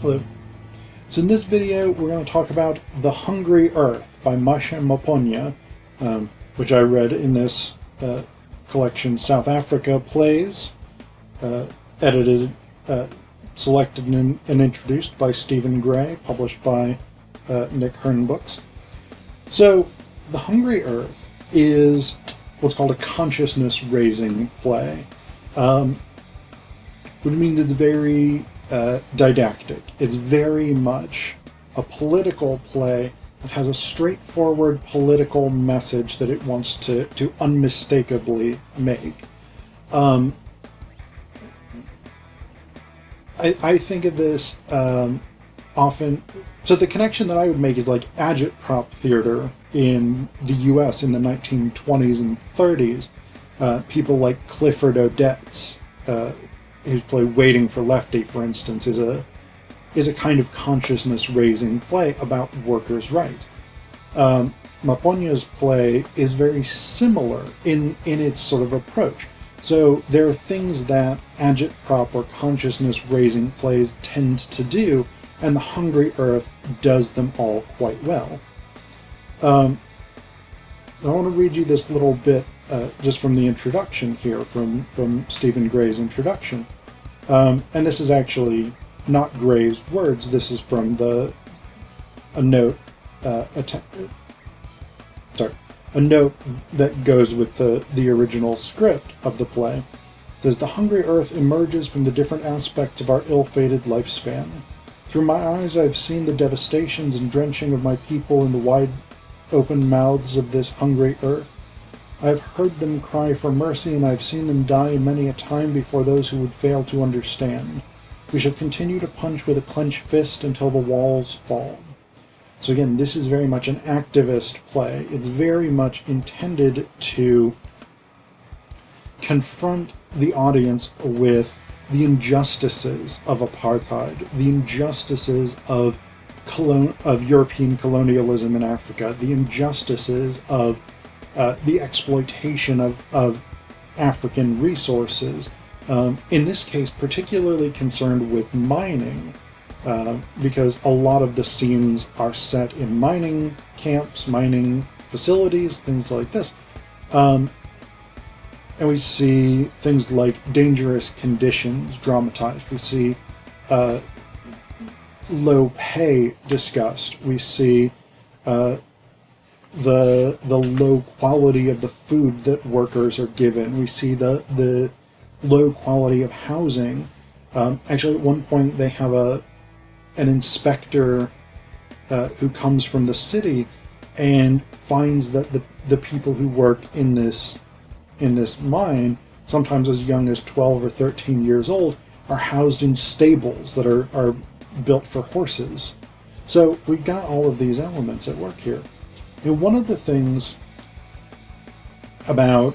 Hello. So in this video, we're going to talk about The Hungry Earth by Maishe Maponya, which I read in this collection, South Africa Plays, uh, edited, selected and introduced by Stephen Gray, published by Nick Hearn Books. So The Hungry Earth is what's called a consciousness-raising play, which means it's very didactic. It's very much a political play that has a straightforward political message that it wants to unmistakably make. I think of this often. So the connection that I would make is like Agit-prop theater in the U.S. in the 1920s and 30s. People like Clifford Odets, whose play Waiting for Lefty, for instance, is a kind of consciousness-raising play about workers' rights. Maponya's play is very similar in its sort of approach. So there are things that agit-prop or consciousness-raising plays tend to do, and The Hungry Earth does them all quite well. I want to read you this little bit just from the introduction here, from Stephen Gray's introduction. And this is actually not Gray's words. This is from a note that goes with the original script of the play. It says, "The hungry earth emerges from the different aspects of our ill-fated lifespan. Through my eyes I have seen the devastations and drenching of my people in the wide open mouths of this hungry earth. I have heard them cry for mercy, and I have seen them die many a time before those who would fail to understand. We shall continue to punch with a clenched fist until the walls fall." So again, this is very much an activist play. It's very much intended to confront the audience with the injustices of apartheid, the injustices of European colonialism in Africa, the injustices of the exploitation of African resources, in this case particularly concerned with mining, because a lot of the scenes are set in mining camps, mining facilities, things like this. And we see things like dangerous conditions dramatized. We see low pay discussed. We see the low quality of the food that workers are given. We see the low quality of housing. Actually, at one point they have an inspector who comes from the city and finds that the people who work in this mine, sometimes as young as 12 or 13 years old, are housed in stables that are built for horses. So we've got all of these elements at work here. And one of the things about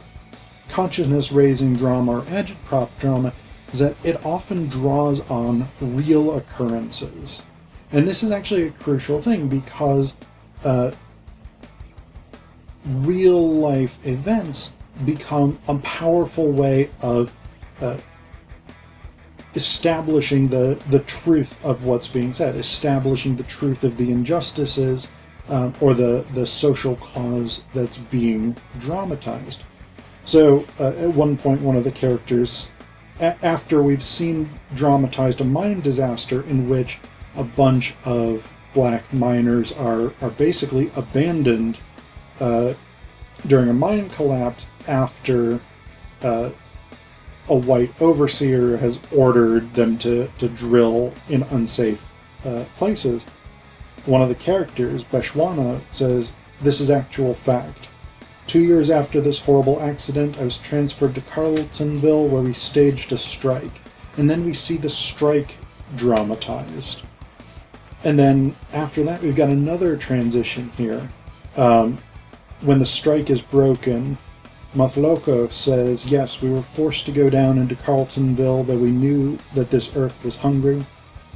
consciousness-raising drama or agit-prop drama is that it often draws on real occurrences. And this is actually a crucial thing because real-life events become a powerful way of establishing the truth of what's being said, establishing the truth of the injustices or the social cause that's being dramatized. So at one point, one of the characters, after we've seen dramatized a mine disaster in which a bunch of black miners are basically abandoned during a mine collapse after a white overseer has ordered them to drill in unsafe places. One of the characters, Beshwana, says, "This is actual fact. 2 years after this horrible accident, I was transferred to Carltonville where we staged a strike." And then we see the strike dramatized. And then after that, we've got another transition here. When the strike is broken, Mathloko says, "Yes, we were forced to go down into Carltonville, though we knew that this earth was hungry.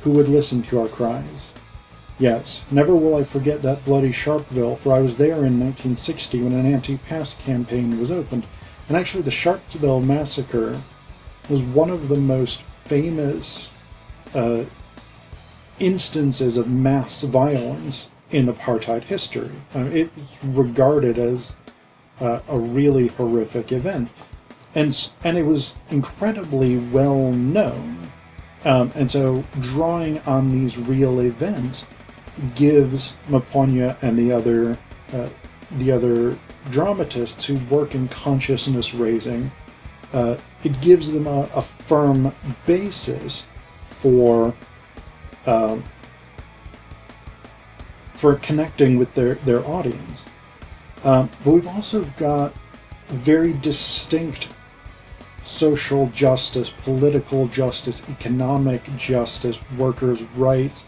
Who would listen to our cries? Yes, never will I forget that bloody Sharpeville, for I was there in 1960 when an anti-pass campaign was opened. And actually the Sharpeville massacre was one of the most famous instances of mass violence in apartheid history. It's regarded as a really horrific event, and it was incredibly well known. And so drawing on these real events gives Maponya and the other dramatists who work in consciousness raising, it gives them a firm basis for connecting with their audience. But we've also got very distinct social justice, political justice, economic justice, workers' rights,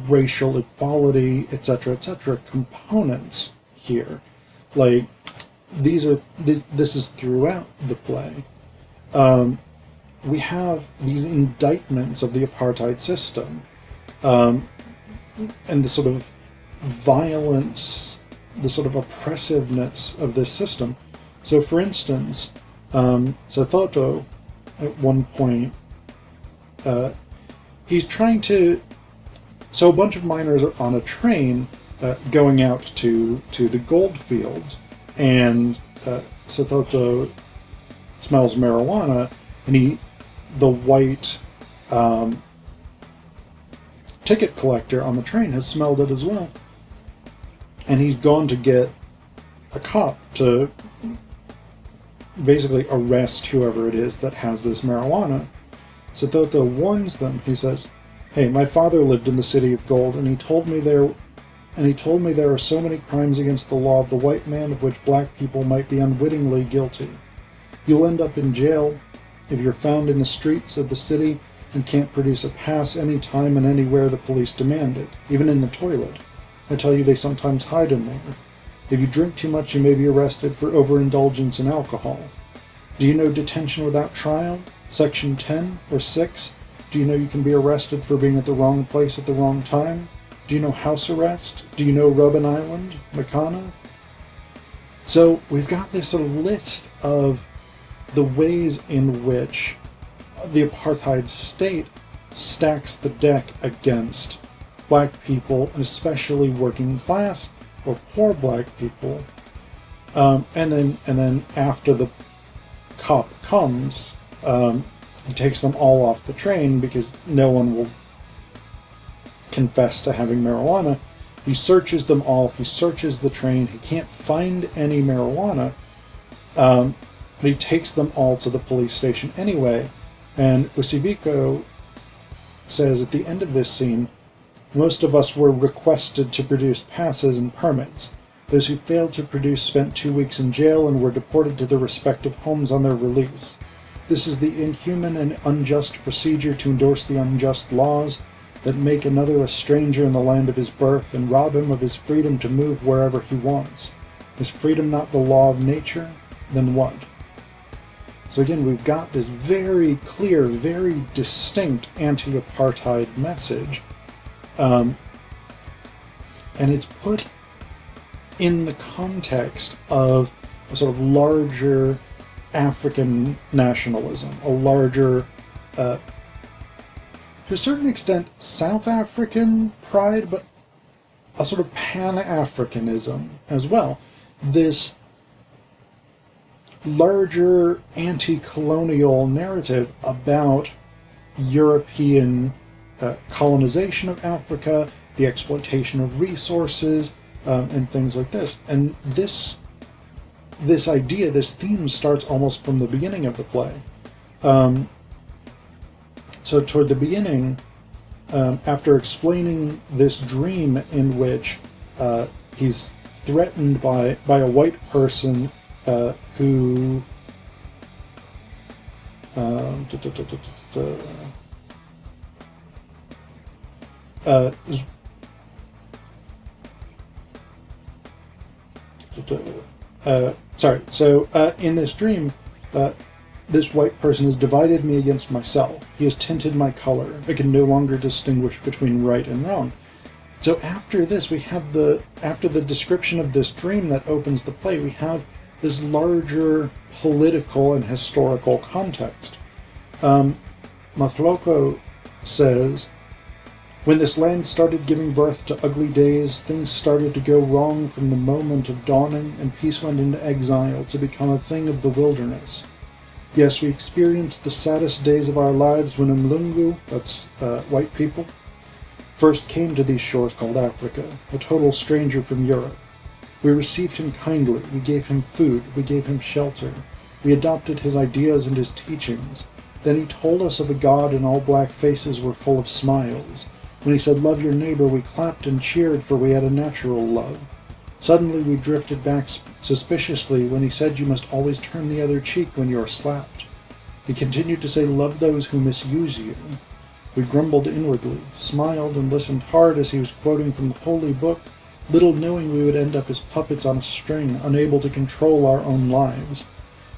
racial equality, etc., components here. Like, this is throughout the play. We have these indictments of the apartheid system, and the sort of violence, the sort of oppressiveness of this system. So, for instance, Satoto, at one point, he's trying to. So a bunch of miners are on a train going out to the gold fields, and Satoto smells marijuana, and the white ticket collector on the train has smelled it as well, and he's gone to get a cop to basically arrest whoever it is that has this marijuana. Satoto warns them. He says, "Hey, my father lived in the city of gold, and he told me there are so many crimes against the law of the white man of which black people might be unwittingly guilty. You'll end up in jail if you're found in the streets of the city and can't produce a pass any time and anywhere the police demand it, even in the toilet. I tell you, they sometimes hide in there. If you drink too much, you may be arrested for overindulgence in alcohol. Do you know detention without trial? Section 10 or 6? Do you know you can be arrested for being at the wrong place at the wrong time? Do you know house arrest? Do you know Robben Island, Makana?" So we've got this sort of list of the ways in which the apartheid state stacks the deck against black people, and especially working class or poor black people. And then after the cop comes, he takes them all off the train because no one will confess to having marijuana. He searches them all. He searches the train. He can't find any marijuana, but he takes them all to the police station anyway. And Usibiko says at the end of this scene, "Most of us were requested to produce passes and permits. Those who failed to produce spent 2 weeks in jail and were deported to their respective homes on their release. This is the inhuman and unjust procedure to endorse the unjust laws that make another a stranger in the land of his birth and rob him of his freedom to move wherever he wants. Is freedom not the law of nature? Then what?" So again, we've got this very clear, very distinct anti-apartheid message, and it's put in the context of a sort of larger African nationalism, a larger, to a certain extent, South African pride, but a sort of Pan-Africanism as well. This larger anti-colonial narrative about European colonization of Africa, the exploitation of resources, and things like this. And this idea, this theme starts almost from the beginning of the play. So toward the beginning, after explaining this dream in which he's threatened by a white person who in this dream, this white person has divided me against myself. He has tinted my color. I can no longer distinguish between right and wrong. So after this, after the description of this dream that opens the play, we have this larger political and historical context. Matloko says When this land started giving birth to ugly days, things started to go wrong from the moment of dawning, and peace went into exile to become a thing of the wilderness. Yes, we experienced the saddest days of our lives when Mlungu, that's white people, first came to these shores called Africa, a total stranger from Europe. We received him kindly, we gave him food, we gave him shelter, we adopted his ideas and his teachings. Then he told us of a God and all black faces were full of smiles. When he said, "Love your neighbor," we clapped and cheered, for we had a natural love. Suddenly we drifted back suspiciously when he said, "You must always turn the other cheek when you are slapped." He continued to say, "Love those who misuse you." We grumbled inwardly, smiled, and listened hard as he was quoting from the holy book, little knowing we would end up as puppets on a string, unable to control our own lives.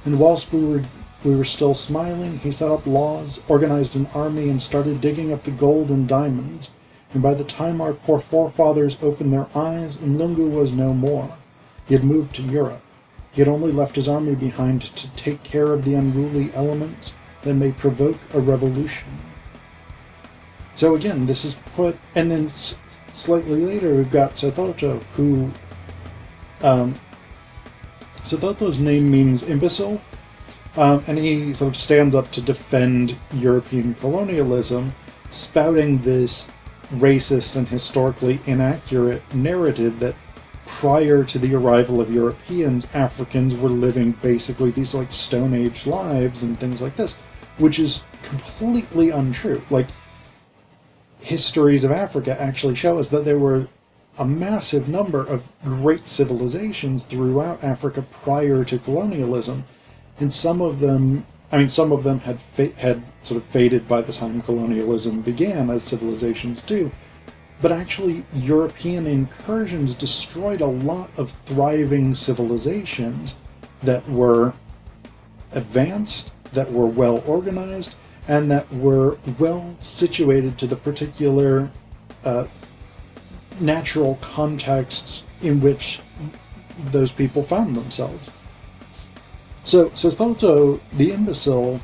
And whilst we were still smiling, he set up laws, organized an army, and started digging up the gold and diamonds. And by the time our poor forefathers opened their eyes, Mlungu was no more. He had moved to Europe. He had only left his army behind to take care of the unruly elements that may provoke a revolution. So again, this is put, and then slightly later we've got Sethotho, who, Sethotho's name means imbecile, and he sort of stands up to defend European colonialism, spouting this racist and historically inaccurate narrative that prior to the arrival of Europeans, Africans were living basically these like Stone Age lives and things like this, which is completely untrue. Like, histories of Africa actually show us that there were a massive number of great civilizations throughout Africa prior to colonialism, and some of them had sort of faded by the time colonialism began, as civilizations do. But actually, European incursions destroyed a lot of thriving civilizations that were advanced, that were well organized, and that were well situated to the particular natural contexts in which those people found themselves. So Sethotho, the imbecile,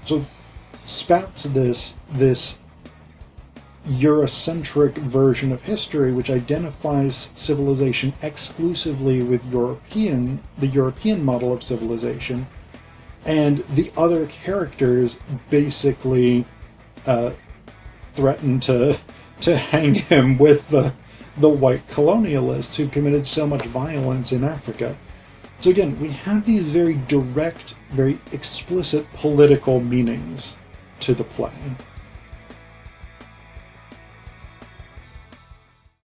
sort of spouts this Eurocentric version of history, which identifies civilization exclusively with the European model of civilization, and the other characters basically threaten to hang him with the white colonialists who committed so much violence in Africa. So again, we have these very direct, very explicit political meanings to the play.